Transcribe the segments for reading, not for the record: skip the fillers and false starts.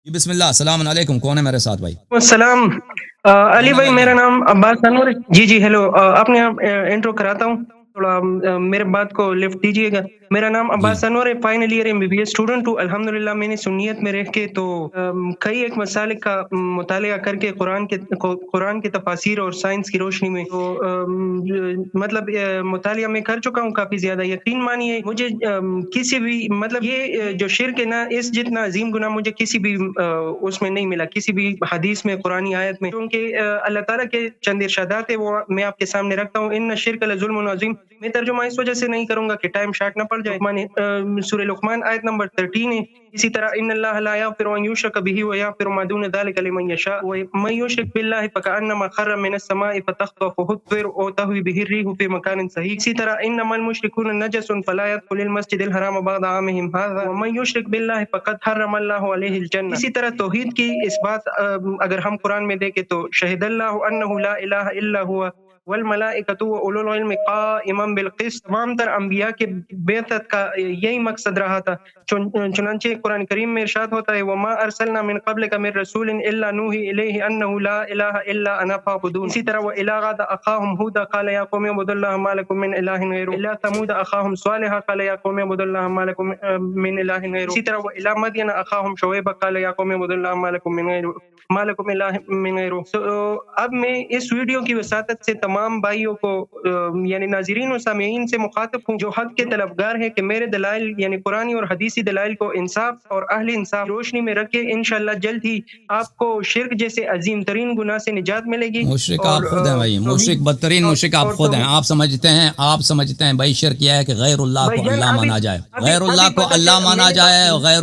جی بسم اللہ، السلام علیکم. کون ہے میرے ساتھ بھائی؟ السلام علی کون ہے بھائی، بھائی میرا جان؟ نام عباس انور ہے. جی ہیلو. اپنے آپ انٹرو کراتا ہوں. تھوڑا میرے بات کو لفٹ دیجیے گا. میرا نام جی عباس انور ہے، فائنل ایئر MBBS اسٹوڈنٹ ہوں. الحمدللہ میں نے سنیت میں رہ کے تو کئی ایک مسالک کا مطالعہ کر کے قرآن کے تفاسیر اور سائنس کی روشنی میں تو مطلب مطالعہ میں کر چکا ہوں کافی زیادہ. یقین مانیے مجھے کسی بھی مطلب یہ جو شرک ہے نا، اس جتنا عظیم گناہ مجھے کسی بھی اس میں نہیں ملا، کسی بھی حدیث میں، قرآنی آیت میں. کیونکہ اللہ تعالیٰ کے چند ارشادات ہے، وہ میں آپ کے سامنے رکھتا ہوں. ان الشرک لظلم عظیم. میں ترجمہ اس وجہ سے نہیں کروں گا کہ ٹائم شارٹ نہ پڑ جائے. سورہ لقمان آیت نمبر 13 ہے. اسی طرح ان اللہ لا یغفر ان یشرک به ویغفر ما دون ذلك لمن یشاء ومن یشرک باللہ فکأنما خر من السماء فتخطفه الطير او تهوی به الريح في مكان سحیق. اسی طرح انما المشركون نجس فلا يدخل المسجد الحرام بعد عامهم هذا ومن یشرک باللہ فقد حرم اللہ علیہ الجنہ. اسی طرح توحید کی اس بات اگر ہم قرآن میں دیکھیں تو شہد اللہ انہ لا الہ الا ہوا والملائکۃ واولو العلم قائما بالقسط. تمام تر انبیاء کے بعثت کا یہی مقصد رہا تھا. چنانچہ قرآن کریم میں ارشاد ہوتا ہے وما ارسلنا من قبلک من رسول الا نوحی الیہ انہ لا الہ الا انا فاعبدون. اسی طرح وإلی عاد اخاهم هودا قال یا قوم اعبدوا الله ما لكم من الہ غیرہ. الی ثمود اخاهم صالحا قال یا قوم اعبدوا الله ما لكم من الہ غیرہ. اسی طرح وإلی مدین اخاهم شعیبا قال یا قوم اعبدوا الله ما لكم من الہ من غیرہ. اب میں اس ویڈیو کی وساطت سے تمام بھائیوں کو یعنی ناظرین و سامعین سے مخاطب ہوں جو حق کے طلبگار ہیں کہ میرے دلائل یعنی قرآنی اور حدیثی دلائل کو انصاف اور اہل انصاف روشنی میں رکھ کے انشاءاللہ جلد ہی آپ کو شرک جیسے عظیم ترین گناہ سے نجات ملے گی. مشرک آپ خود ہیں بھائی، مشرک بدترین مشرک آپ خود ہیں. آپ سمجھتے ہیں بھائی شرک یہ ہے کہ غیر اللہ کو اللہ مانا جائے، غیر اللہ کو اللہ مانا جائے، غیر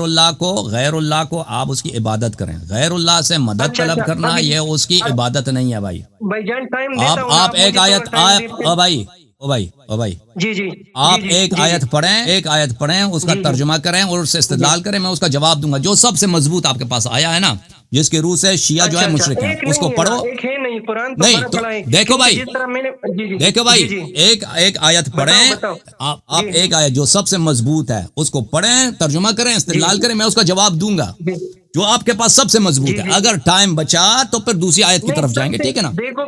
اللہ کو آپ اس کی عبادت کریں. غیر اللہ سے مدد طلب کرنا یہ اس کی عبادت نہیں ہے بھائی. بھائی جان ٹائم دیتا ہوں آپ ایک آیت او بھائی جی آپ ایک آیت پڑھیں، اس کا ترجمہ کریں اور اس سے استدلال کریں. میں اس کا جواب دوں گا جو سب سے مضبوط آپ کے پاس آیا ہے نا، جس کے روح سے شیعہ جو ہے مشرک ہیں، اس کو پڑھو. نہیں تو دیکھو بھائی ایک آیت پڑھیں آپ، ایک آیت جو سب سے مضبوط ہے اس کو پڑھیں، ترجمہ کریں، استدلال کریں. میں اس کا جواب دوں گا جو آپ کے پاس سب سے مضبوط ہے. اگر ٹائم بچا تو پھر دوسری آیت کی طرف جائیں گے، ٹھیک ہے نا؟ دیکھو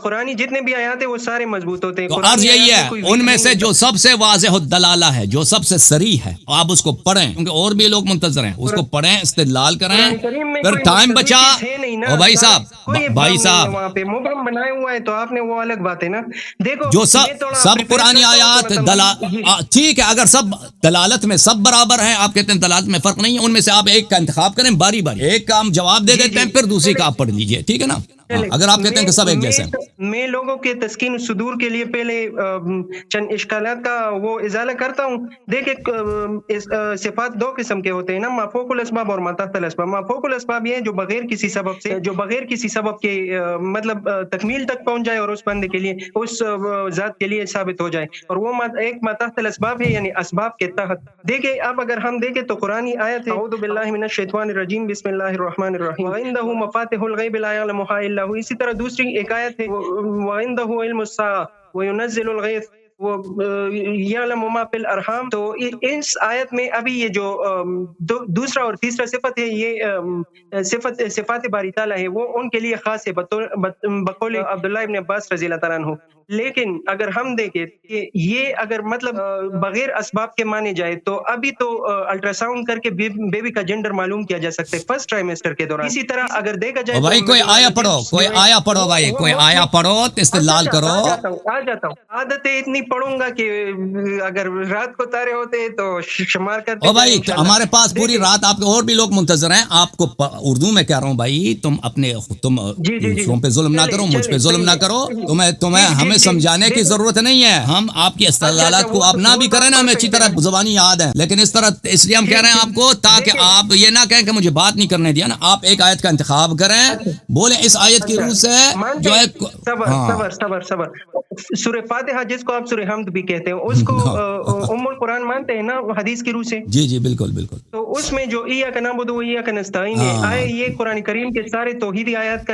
قرآنی جتنے بھی آیات ہیں وہ سارے مضبوط ہوتے ہیں. تو عرض یہی ہے ان میں سے جو سب سے واضح الدلالہ ہے، جو سب سے صریح ہے، آپ اس کو پڑھیں کیونکہ اور بھی لوگ منتظر ہیں. اس کو پڑھیں، استدلال کریں. پھر ٹائم بچا بھائی صاحب وہاں پہ مبہم بنائے ہوا ہے تو آپ نے وہ الگ بات ہے نا. دیکھو جو سب قرآنی آیات ٹھیک ہے، اگر سب دلالت میں سب برابر ہیں، آپ کہتے ہیں دلالت میں فرق نہیں ہے، ان میں سے آپ ایک کا انتخاب کریں باری ایک کا ہم جواب دے دیتے ہیں، پھر دوسری کا آپ پڑھ لیجئے، ٹھیک ہے نا؟ اگر آپ کہتے ہیں کہ سب ایک جیسے ہیں. میں لوگوں کے تسکین صدور کے لیے پہلے چند اشکالات کا وہ ازالہ کرتا ہوں. دیکھیں صفات دو قسم کے ہوتے ہیں نا، مافوق الاسباب اور ماتحت الاسباب. مافوق الاسباب یہ جو بغیر کسی سبب کے مطلب تکمیل تک پہنچ جائے اور اس بندے کے لیے، اس ذات کے لیے ثابت ہو جائے، اور وہ ایک ماتحت الاسباب ہے یعنی اسباب کے تحت. دیکھیں اب اگر ہم دیکھیں تو قرآنی آیت ہے اعوذ باللہ من الشیطان الرجیم بسم اللہ الرحمن الرحیم وعنده مفاتح الغیب لا يعلمها الا هو. اسی طرح دوسری ایک آیت ہے وعنده علم الساعة وينزل الغیث یعلم ما فی الارحام. تو اس آیت میں ابھی یہ جو دوسرا اور تیسرا صفت ہے، یہ صفات باری تعالیٰ ہے، وہ ان کے لیے خاص ہے بقول عبداللہ ابن عباس رضی اللہ تعالیٰ عنہ. لیکن اگر ہم دیکھیں کہ یہ اگر مطلب بغیر اسباب کے مانے جائے تو ابھی تو الٹرا ساؤنڈ کر کے بیبی کا جنڈر معلوم کیا جا سکتا ہے فرسٹ ٹرائمیسٹر کے دوران. اسی طرح اگر دیکھا جائے بھائی کوئی آیا پڑھو استدلال کرو. آ جاتا ہوں. عادتیں اتنی پڑھوں گا کہ اگر رات کو تارے ہوتے تو شمار کرتے. بھائی ہمارے پاس پوری رات آپ کے اور بھی لوگ منتظر ہیں. آپ کو اردو میں کہہ رہا ہوں بھائی، تم دوسروں پہ ظلم نہ کرو، مجھ پہ ظلم نہ کرو. تمہیں ہمیں سمجھانے کی ضرورت نہیں ہے. ہم آپ کی استدلالات کو آپ نہ بھی کریں نا، ہمیں اچھی طرح زبانی یاد ہے، لیکن اس لیے ہم کہہ رہے ہیں آپ کو تاکہ آپ یہ نہ کہیں کہ مجھے بات نہیں کرنے دیا نا. آپ ایک آیت کا انتخاب کریں، بولیں اس آیت کی روح سے جو ہے صبر سورہ فاتحہ جس کو آپ سورہ حمد بھی کہتے ہیں اس کو ام القرآن مانتے ہیں نا حدیث کی روح سے. جی بالکل. تو اس میں جو ایاک نعبد و ایاک نستعین ہے، آئے یہ قرآن کریم کے سارے توحیدی آیات کا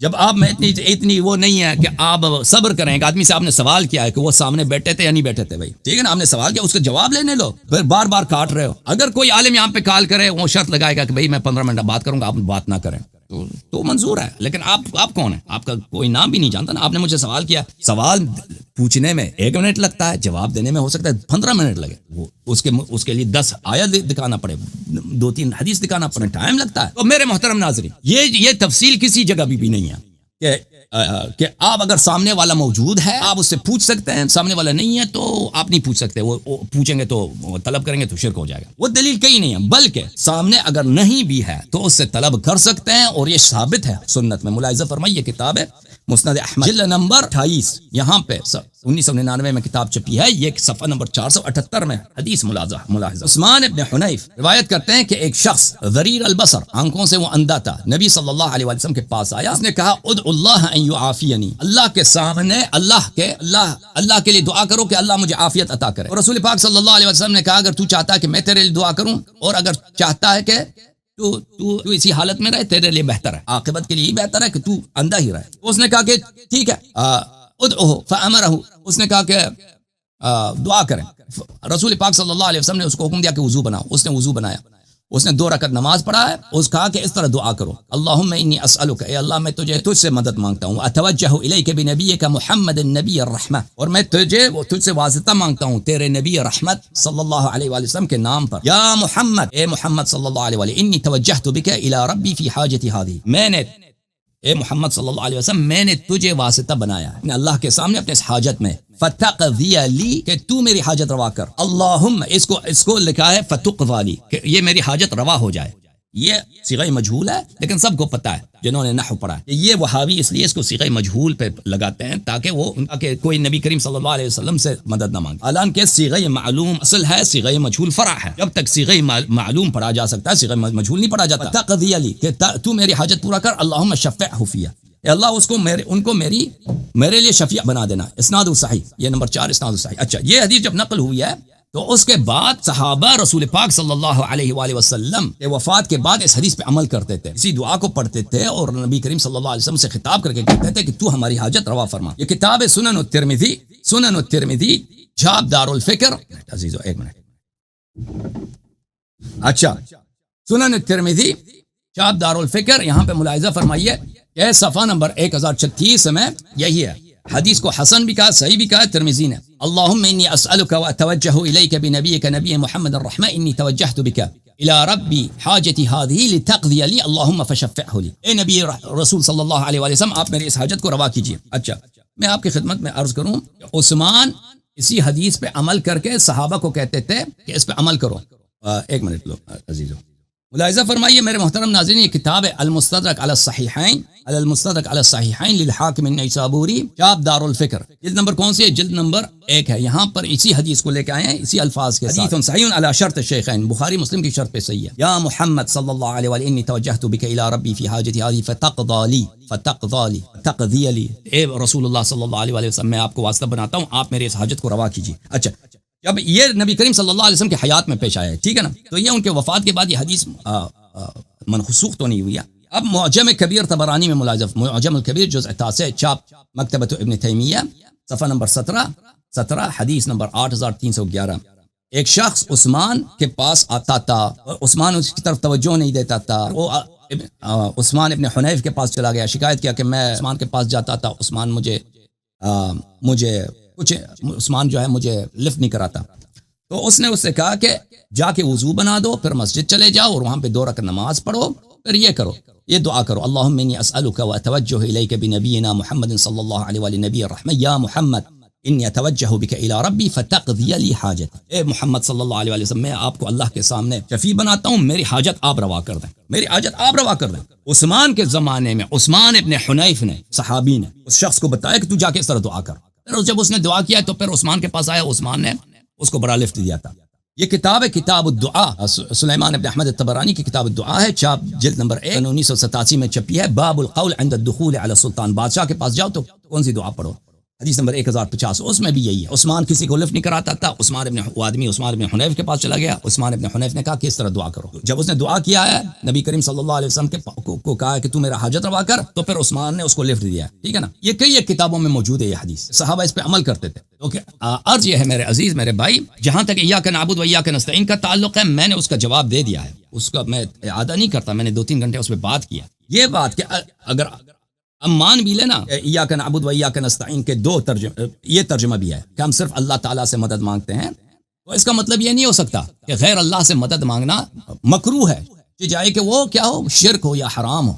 جب آپ میں اتنی وہ نہیں ہے کہ آپ صبر کریں. ایک آدمی سے آپ نے سوال کیا ہے کہ وہ سامنے بیٹھے تھے یا نہیں بیٹھے تھے بھائی, ٹھیک ہے نا, آپ نے سوال کیا, اس کا جواب لینے لو, پھر بار بار کاٹ رہے ہو. اگر کوئی عالم یہاں پہ کال کرے, وہ شرط لگائے گا کہ بھائی میں 15 منٹ بات کروں گا, آپ بات نہ کریں, تو منظور ہے. لیکن آپ کون ہیں, آپ کا کوئی نام بھی نہیں جانتا نا. آپ نے مجھے سوال کیا, سوال پوچھنے میں 1 منٹ لگتا ہے, جواب دینے میں ہو سکتا ہے 15 منٹ لگے. وہ اس کے لیے 10 آیت دکھانا پڑے, 2-3 حدیث دکھانا پڑے, ٹائم لگتا ہے. تو میرے محترم ناظرین, یہ تفصیل کسی جگہ بھی نہیں ہے کہ آپ اگر سامنے والا موجود ہے آپ اس سے پوچھ سکتے ہیں, سامنے والا نہیں ہے تو آپ نہیں پوچھ سکتے. وہ پوچھیں گے تو طلب کریں گے تو شرک ہو جائے گا. وہ دلیل کہیں نہیں ہے, بلکہ سامنے اگر نہیں بھی ہے تو اس سے طلب کر سکتے ہیں, اور یہ ثابت ہے سنت میں. ملاحظہ فرمائیے, یہ کتاب ہے مسند احمد, جلد نمبر 28, یہاں پہ 1999 میں کتاب چھپی ہے. یہ صفحہ نمبر 478 میں حدیث ملاحظہ. عثمان ابن حنیف روایت کرتے ہیں کہ ایک شخص ضریر البصر, آنکھوں سے وہ اندھا تھا, نبی صلی اللہ علیہ وسلم کے پاس آیا. اس نے کہا ادعو اللہ ان یعافینی, اللہ کے سامنے اللہ کے لیے دعا کرو کہ اللہ مجھے عافیت عطا کرے. اور رسول پاک صلی اللہ علیہ وسلم نے کہا اگر تو چاہتا ہے کہ میں تیرے لیے دعا کروں, اور اگر چاہتا ہے کہ تو اسی حالت میں رہے, تیرے لیے بہتر ہے, عاقبت کے لیے بہتر ہے کہ تو اندھا ہی رہے. اس نے کہا کہ ٹھیک ہے, ادعوه فامرہ, اس نے کہا کہ دعا کریں. رسول پاک صلی اللہ علیہ وسلم نے اس کو حکم دیا کہ وضو بناؤ. اس نے وضو بنایا, اس نے 2 رکعت نماز پڑھا ہے. اس کہا کہ اس طرح دعا کرو, اللہم انی اسألک, اے اللہ میں تجھ سے مدد مانگتا ہوں, اتوجہ الیک بنبیک محمد النبی الرحمہ, اور میں تجھ سے واسطہ مانگتا ہوں تیرے نبی رحمت صلی اللہ علیہ وآلہ وسلم کے نام پر. یا محمد, اے محمد صلی اللہ علیہ وآلہ, انی توجہت بک الی ربی فی حاجتی هذه, اے محمد صلی اللہ علیہ وسلم, میں نے تجھے واسطہ بنایا ہے اللہ کے سامنے اپنے اس حاجت میں. فتقضی لی, کہ تو میری حاجت روا کر. اللہم, اس کو لکھا ہے فتقضی لی, کہ یہ میری حاجت روا ہو جائے. یہ صیغہ مجہول ہے, لیکن سب کو پتہ ہے جنہوں نے نحو پڑھا ہے. یہ وہابی اس لیے اس کو صیغہ مجہول پہ لگاتے ہیں تاکہ کوئی نبی کریم صلی اللہ علیہ وسلم سے مدد نہ مانگے. حالانکہ صیغہ معلوم اصل ہے, صیغہ مجہول فرع ہے. جب تک صیغہ معلوم پڑھا جا سکتا ہے, صیغہ مجہول نہیں پڑھا جاتا. فتقضی لی, کہ تو میری حاجت پورا کر. اللہم شفعہ فیہ, اے اللہ ان کو میرے لیے شفیع بنا دینا. اسناد صحیح, یہ نمبر 4 اسناد صحیح. اچھا, یہ حدیث جب نقل ہوئی ہے تو اس کے بعد صحابہ رسول پاک صلی اللہ علیہ وآلہ وسلم کے وفات کے بعد اس حدیث پہ عمل کرتے تھے, اسی دعا کو پڑھتے تھے, اور نبی کریم صلی اللہ علیہ وسلم سے خطاب کر کے کہتے تھے کہ تو ہماری حاجت روا فرما. یہ کتاب ہے سنن الترمذی جاب دار الفکر. عزیزو ایک منٹ, اچھا, سنن الترمذی جاب دار الفکر, یہاں پہ ملاحظہ فرمائیے کہ صفحہ نمبر 1036 میں یہی ہے. حدیث کو حسن بھی کہا, صحیح بھی کہا ترمذی نے. اللہم انی اسألک واتوجہ الیک بنبیک نبی محمد الرحمہ, انی توجہت بک الی ربی حاجتی هذه لتقضی لی, اللہم فشفعہ لی. اے نبی رسول صلی اللہ علیہ وآلہ وسلم, آپ میری اس حاجت کو روا کیجیے. اچھا, میں آپ کی خدمت میں عرض کروں, عثمان اسی حدیث پہ عمل کر کے صحابہ کو کہتے تھے کہ اس پہ عمل کرو. ایک منٹ لو عزیزو, ملاحظہ فرمائیے میرے محترم ناظرین, یہ کتاب ہے المستدرک علی الصحیحین للحاکم النیسابوری جاب دار الفکر. جلد نمبر کون سی ہے؟ جلد نمبر 1 ہے. یہاں پر اسی حدیث کو لے کے آئے ہیں, اسی الفاظ کے ساتھ. حدیث صحیح علی شرط الشیخین, بخاری مسلم کی شرط پہ صحیح ہے. یا محمد صلی اللہ علیہ وآلہ, انی توجہت بک الی ربی فی حاجتی هذه فتقضی لی, اے رسول اللہ صلی اللہ علیہ وسلم, میں آپ کو واسطہ بناتا ہوں, آپ میرے اس حاجت کو روا کیجیے. اچھا, جب یہ نبی کریم صلی اللہ علیہ وسلم کے حیات میں پیش آیا ہے, ٹھیک ہے نا, تو یہ ان کے وفات کے بعد یہ حدیث منسوخ تو نہیں ہوئی ہے. اب معجم کبیر طبرانی میں ملاحظہ, معجم الکبیر جزء 9 چاپ مکتبۃ ابن تیمیہ, صفحہ نمبر 17 حدیث نمبر 8311. ایک شخص عثمان کے پاس آتا تھا اور عثمان اس کی طرف توجہ نہیں دیتا تھا. وہ عثمان ابن حنیف کے پاس چلا گیا, شکایت کیا کہ میں عثمان کے پاس جاتا تھا, عثمان عثمان جو ہے مجھے لفٹ نہیں کراتا. تو اس نے اس سے کہا کہ جا کے وضو بنا دو, پھر مسجد چلے جاؤ اور وہاں پہ 2 رکعت نماز پڑھو, پھر یہ کرو, یہ دعا کرو, اللہم انی اسألک واتوجہ الیک بنبینا محمد صلی اللہ علیہ وآلہ نبی الرحمہ, یا محمد انی اتوجہ بک الی ربی فتقضی لی حاجت. اے محمد صلی اللہ علیہ وسلم, میں آپ کو اللہ کے سامنے شفیع بناتا ہوں, میری حاجت آپ روا کر دیں, میری حاجت آپ روا کر دیں. عثمان کے زمانے میں عثمان ابن حنیف نے, صحابی نے, اس شخص کو بتایا کہ تو جا کے اس طرح دعا کر. پھر جب اس نے دعا کیا تو پھر عثمان کے پاس آیا, عثمان نے اس کو بڑا لفٹ دیا تھا. یہ کتاب ہے کتاب الدعاء, سلیمان ابن احمد الطبرانی کی کتاب الدعاء ہے, چاپ جلد نمبر 1 1987 میں چھپی ہے. باب القول عند الدخول علی السلطان, بادشاہ کے پاس جاؤ تو کون سی دعا پڑھو, حدیث نمبر 1050 اس میں بھی یہی ہے. عثمان کسی کو لفٹ نہیں کراتا تھا. عثمان ابن حنیف کے پاس چلا گیا. عثمان ابن حنیف نے کہا کہ اس طرح دعا کرو. جب اس نے دعا کیا ہے نبی کریم صلی اللہ علیہ وسلم کو کہا کہ تو میرا حاجت روا کر, تو پھر عثمان نے اس کو لفٹ دیا. ٹھیک ہے نا. یہ کئی ایک کتابوں میں موجود ہے یہ حدیث, صحابہ اس پہ عمل کرتے تھے. عرض یہ ہے میرے عزیز میرے بھائی, جہاں تک ایاک نعبد و ایاک نستعین کا تعلق ہے, میں نے اس کا جواب دے دیا ہے. اس کا میں اعادہ نہیں کرتا, میں نے 2-3 گھنٹے اس پہ بات کیا. یہ بات کہ اگر ہم مان بھی لینا ایاک نعبد و ایاک نستعین کے 2 ترجمے, یہ ترجمہ بھی ہے کہ ہم صرف اللہ تعالیٰ سے مدد مانگتے ہیں, تو اس کا مطلب یہ نہیں ہو سکتا کہ غیر اللہ سے مدد مانگنا مکروہ ہے, چاہے کہ وہ کیا ہو, شرک ہو یا حرام ہو,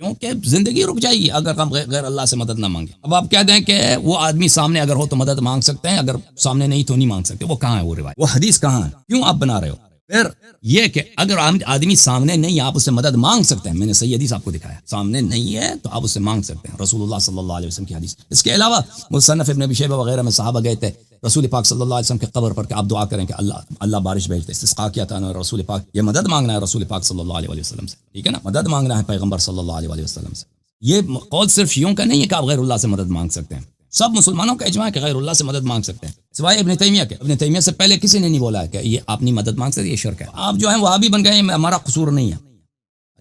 کیونکہ زندگی رک جائے گی اگر ہم غیر اللہ سے مدد نہ مانگیں. اب آپ کہہ دیں کہ وہ آدمی سامنے اگر ہو تو مدد مانگ سکتے ہیں, اگر سامنے نہیں تو نہیں مانگ سکتے. وہ کہاں ہے وہ روایت, وہ حدیث کہاں ہے, کیوں آپ بنا رہے ہو؟ پھر یہ کہ اگر آدمی سامنے نہیں, آپ اس سے مدد مانگ سکتے ہیں. میں نے صحیح حدیث آپ کو دکھایا, سامنے نہیں ہے تو آپ اس سے مانگ سکتے ہیں. رسول اللہ صلی اللہ علیہ وسلم کی حدیث. اس کے علاوہ مصنف ابن ابی شیبہ وغیرہ میں صحابہ گئے تھے رسول پاک صلی اللہ علیہ وسلم کے قبر پر کہ آپ دعا کریں کہ اللہ بارش بھیج دے. استسقاء کیا تھا رسول پاک, یہ مدد مانگنا ہے رسول پاک صلی اللہ علیہ وسلم سے. ٹھیک ہے نا, مدد مانگنا ہے پیغمبر صلی اللہ علیہ وسلم سے. یہ قول صرف شیعوں کا نہیں ہے کہ آپ غیر اللہ سے مدد مانگ سکتے ہیں. سب مسلمانوں کا اجماع ہے کہ غیر اللہ سے مدد مانگ سکتے ہیں, سوائے ابن تیمیہ کے. ابن تیمیہ سے پہلے کسی نے نہیں بولا ہے کہ یہ آپ نہیں مدد مانگ سکتے, یہ شرک ہے. آپ جو ہیں وہابی بن گئے, ہمارا قصور نہیں ہے.